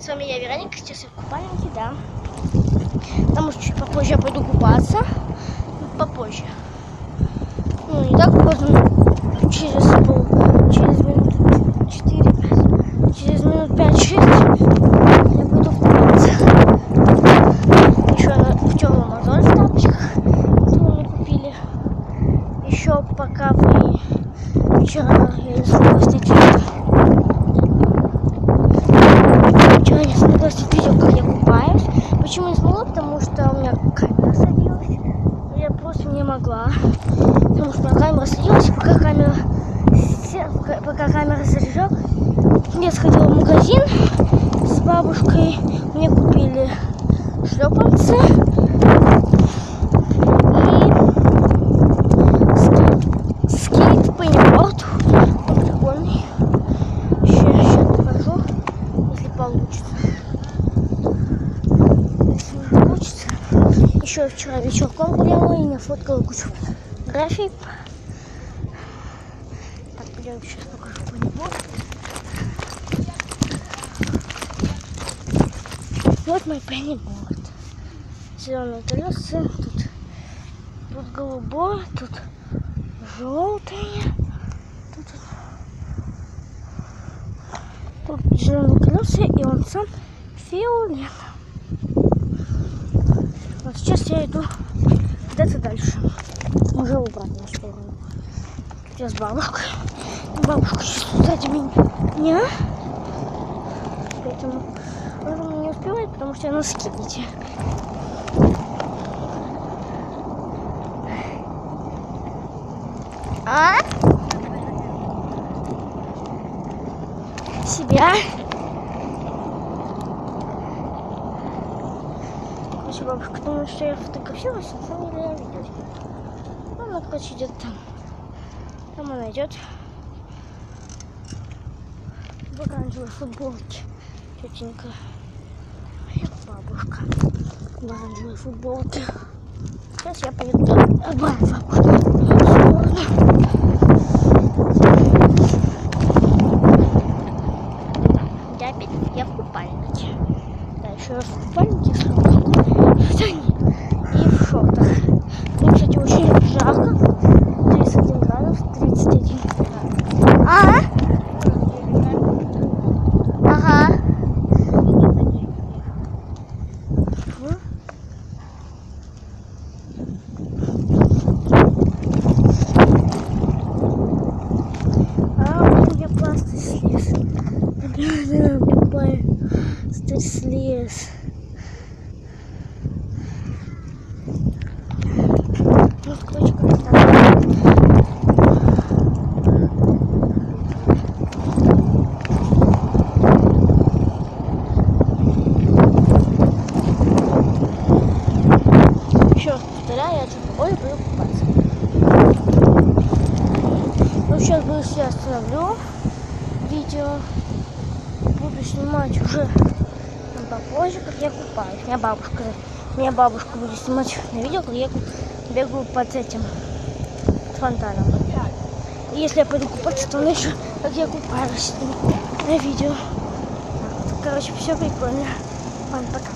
С вами я, Вероника, сейчас я в купальнике, да. Потому что чуть попозже я пойду купаться. Попозже. Ну, не так поздно. Через минут 4-5. Через минут 5-6 я пойду купаться. Еще в теплом мозоль в тапочках, которые мы купили. Еще пока вы вчера я не смогла снять видео. Вчера не смогла снять видео, как я купаюсь. Почему не смогла? Потому что у меня камера садилась. Я просто не могла. Потому что у меня камера садилась, пока камера заряжала. Я сходила в магазин с бабушкой. Мне купили шлепанцы и скейт, пейнтборд. Он прикольный. Сейчас покажу, если получится. Если не получится. Еще вчера вечерком гуляла и нафоткала кучу фотографий. Так, пойдем сейчас покажу пейнтборд. Вот мой пейнтборд. Зеленые колеса, тут голубое, тут желтое, тут зеленые колеса, и он сам фиолетовый. Вот сейчас я иду куда-то дальше, уже в обратную сторону. Я с бабушкой. Бабушка сейчас сзади меня, поэтому он не успевает, потому что я носки видите. А? Себя. Короче, бабушка думает, что я фотографируюсь, на самом деле я видео. Она, короче, идет там. Там она идет. В оранжевой футболке. Тетенька. Моя бабушка. В оранжевой футболке. Сейчас я поеду обратно. Я в купальнике. Да, еще раз в купальнике, в штане и в шортах. Мне, кстати, очень жарко. 31 градус, 31 градус. Ага. Слез. Ну, короче, еще раз повторяю, я чуть попозже буду купаться. Ну, сейчас буду себя остановлю видео. Буду снимать уже попозже, как я купаюсь. Меня бабушка будет снимать на видео, как я бегаю под этим фонтаном. И если я пойду купаться, то еще как я купаюсь на видео. Короче, все прикольно. Ладно, пока.